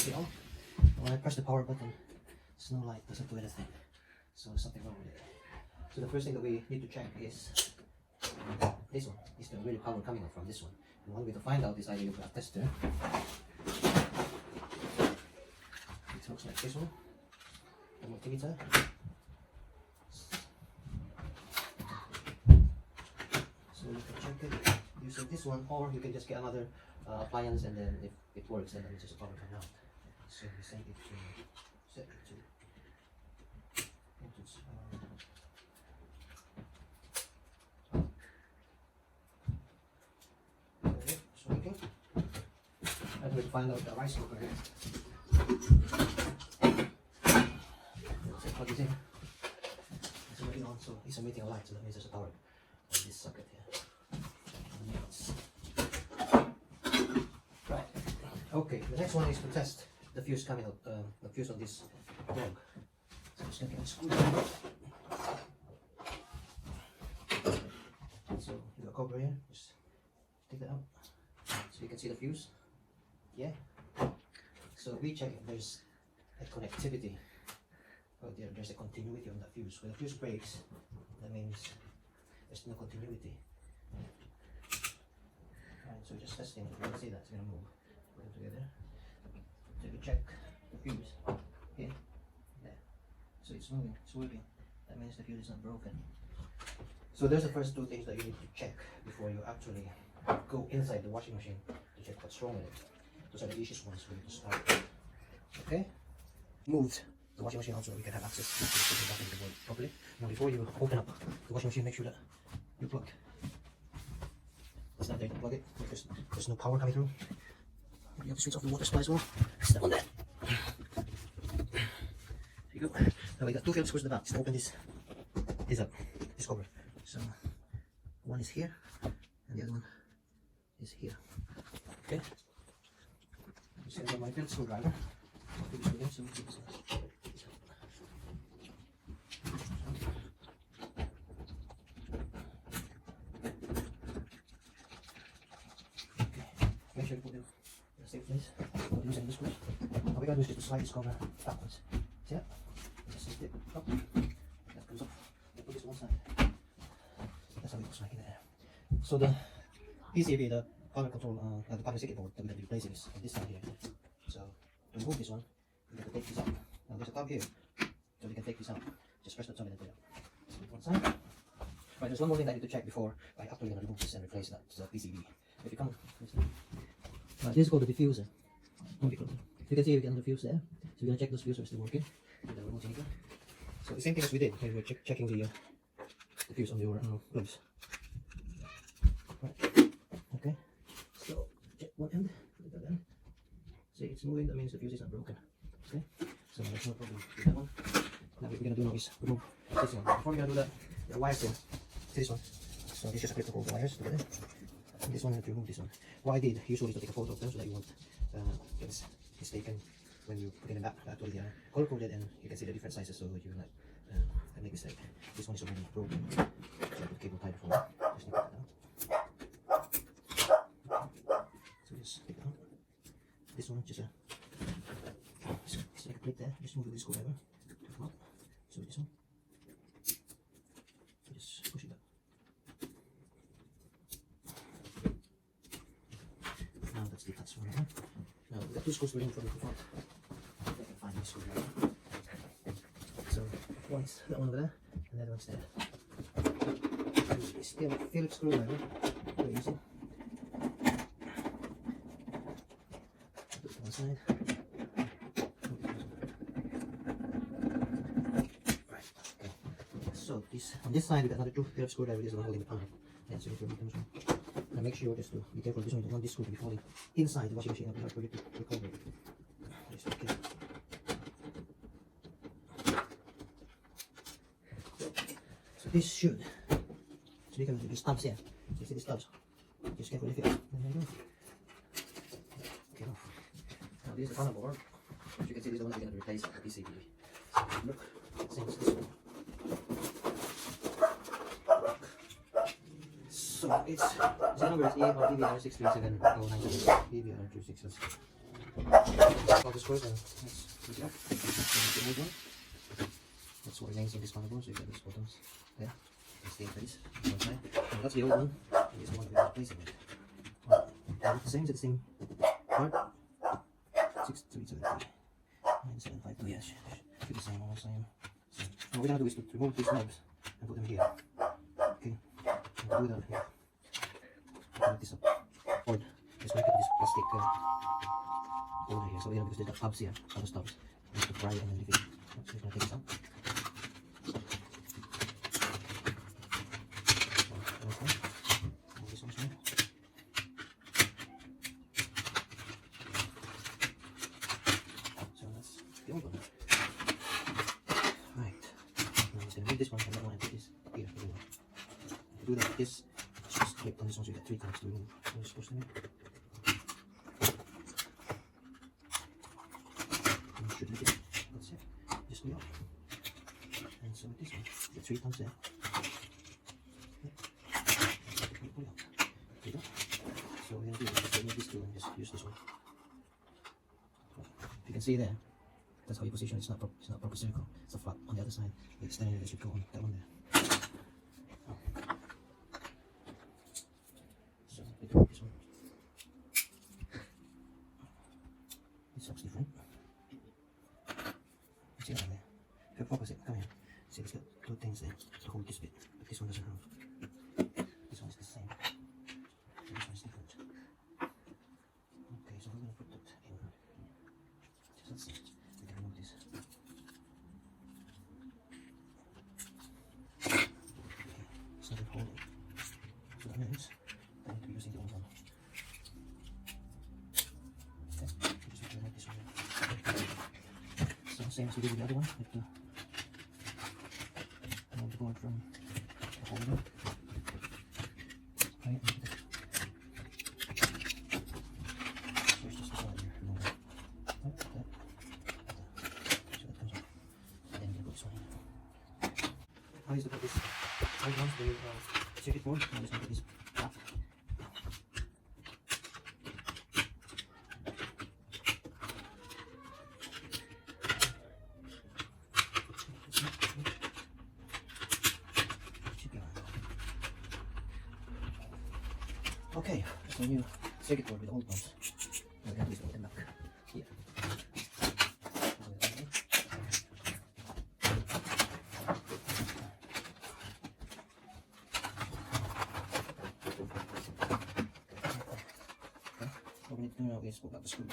it on. When I press the power button, it's no light, doesn't do anything. So there's something wrong with it. So the first thing that we need to check is this one. Is the really power coming out from this one? And one way to find out is either you put a tester. It looks like this one. The multimeter. So you can check it using this one, or you can just get another appliance, and then if it works, then it's just a power coming out. So we set it to okay, it's working. I'm going to find out the rice cooker here. Let's plug it in. It's already on, so it's emitting a light, so that means there's a power on this socket here. Right. Okay, the next one is to test the fuse coming out, the fuse on this plug. So I'm just going to get a screwdriver. So you got a cover here, just take that out. So you can see the fuse. Yeah. So we check if there's a connectivity, or there's a continuity on that fuse. When the fuse breaks, that means there's no continuity. Right, so just testing, you can see that it's going to move. Put them together. So you check the fuse here, there. So it's moving, it's working. That means the fuse is not broken. So there's the first two things that you need to check before you actually go inside the washing machine to check what's wrong with it. Those are the easiest ones for you to start with. Okay? Moved the washing machine out so we can have access to the back of the board properly. Now before you open up the washing machine, make sure that you plug. That's not there, you plug it. There's no power coming through. You have to switch off the water supply as well. That's that one there. There you go. Now we got two Phillips screws in the back. Just open this up, this cover. So one is here and the other one is here. Okay. Send on my Phillips screwdriver. Make sure you put them in a safe place. Not using the screws. All we gotta do is just to slide this cover backwards. See that? Just lift it up. That comes off. Then put this one side. That's how it looks like in there. So the PCB, the power control, the power circuit board that we're going to be replacing is on this side here. So to remove this one, we have to take this out. Now there's a tab here, so we can take this out. Just press the top and then put it out. So one side. Right, there's one more thing that I need to check before I actually going to remove this and replace that PCB. If you come, this is called the diffuser. You can see we get the fuse there. So we're going to check those fuses are still working with the remote meter. So the same thing as we did when we were checking the fuse on your gloves. Right. Okay. So check one end, put that end. See, it's moving, that means the fuse is not broken. Okay. So there's no problem with that one. Now what we're going to do now is remove this one. Before we're going to do that, the wires here. See this one. So this is just a clip to hold the wires together. And this one, I have to remove this one. What I did usually is to take a photo of them so that you won't get mistaken when you put them back. Actually, they are color coded and you can see the different sizes so you will not make a mistake. This one is already broken. So I put the cable tie before. Just need to take that out. So just take it out. This one, just like a clip there. Just move this screwdriver to come out. So this one. Just push it back. Now that's the touch one. Now we've got two screws going from the front. I can find this screwdriver. So one's that one over there, and the other one's there. It's still a Phillips screwdriver. Very easy. Put it to one side. Right. Okay. So this on this side we got another two Phillips screwdriver. This is the one holding the panel. Yeah, so you can remove them. Now make sure just to be careful. This one, you don't want this screw to be falling inside the washing machine. It'll be hard for you to recover it. Just be careful. So this should. So you can do these tabs here. So you see these tabs. Just careful if it. There you go. Okay, off. Now this is the panel board. As you can see, this is the one that we're going to replace the PCB. So look, same as this one. So it's the number is ER DBR63709 DBR267. All the screws and let's take it off. The old one. That's what remains in this motherboard, so you got these buttons there. They stay in place. One side. And that's the old one. And this one we're replacing it. Well, the same part. 6373. 975. Oh yeah, should be the same, all the same. So what we're gonna do is to remove these knobs and put them here. Okay. And to do that here. Put this up. Or just make it this plastic holder here. So you know, because there's got tabs here, other stops. You have to pry it and then leave it. So you're gonna take this out. This one and that one, I put this here for the one. To do that, this is just clipped on this one, so you got 3 times to remove. So you're supposed to make. And you should let it. That's it. Just go up. And so with this one, you got 3 times there. Pull it out. There you go. So we're going to do is just remove these 2 and just use this one. If you can see there, that's how you position it. It's not proper circle. It's a flat on the other side. The extender that should go on that one there. Oh. So we do this one. This looks different. See that there? If you focus it, come here. See, it's got 2 things there to hold this bit, but this one doesn't have. This one is the same. So this one is different. Okay, so we're going to put that in. Just let's see. We can remove this. Holding. So that means I need to be using the old one. Okay, just make this one. So same as we did with the other one, with the remove the board from the holder. Right, so it's just this one here. Remove it. Like that. So that comes off. And then you put this one in. How is the put this? Once the circuit board, I'm just going to put this back. Okay, that's the new circuit board with the old ones. Now we're going to put them back here. What we need to do now is pull out the screws.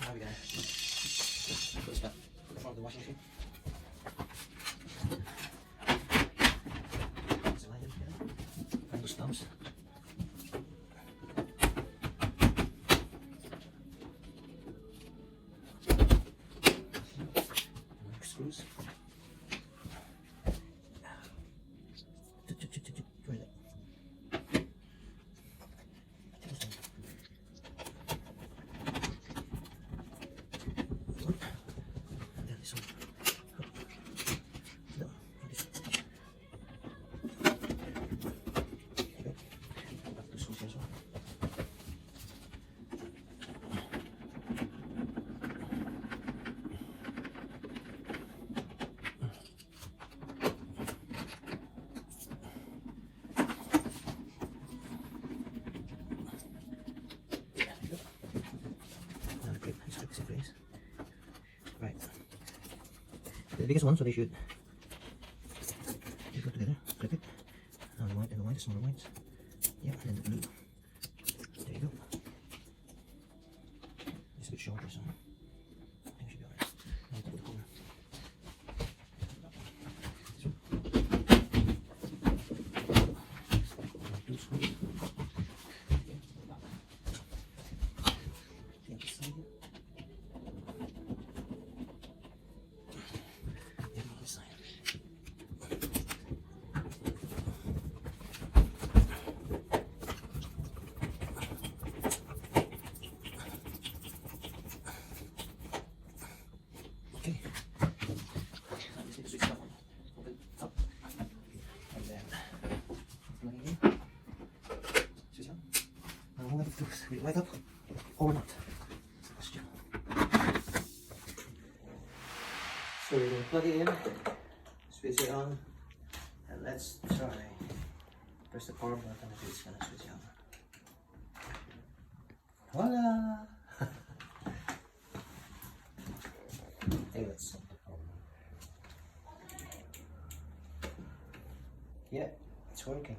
Now we're gonna put this back in front of the washing machine. There's a line in here. Find the stumps. Screws. Where is it? And then this one. No, this one. There you go. Back to screws here as well. Right. The biggest one, so they should go together. Clip it. And the white and the white, the smaller whites. Yeah, and then the blue. There you go. It's a bit shorter, so I think it should be alright. Now top of the corner. Two screws. The other side here. Okay. Now just need to switch that one. Open up. And then plug it in. Switch on. Now I'm going to will it light up or not? That's the question. So we're going to plug it in, switch it on, and let's try. Press the power button if it's going to switch on. Voila! I think that's something. Yeah, it's working.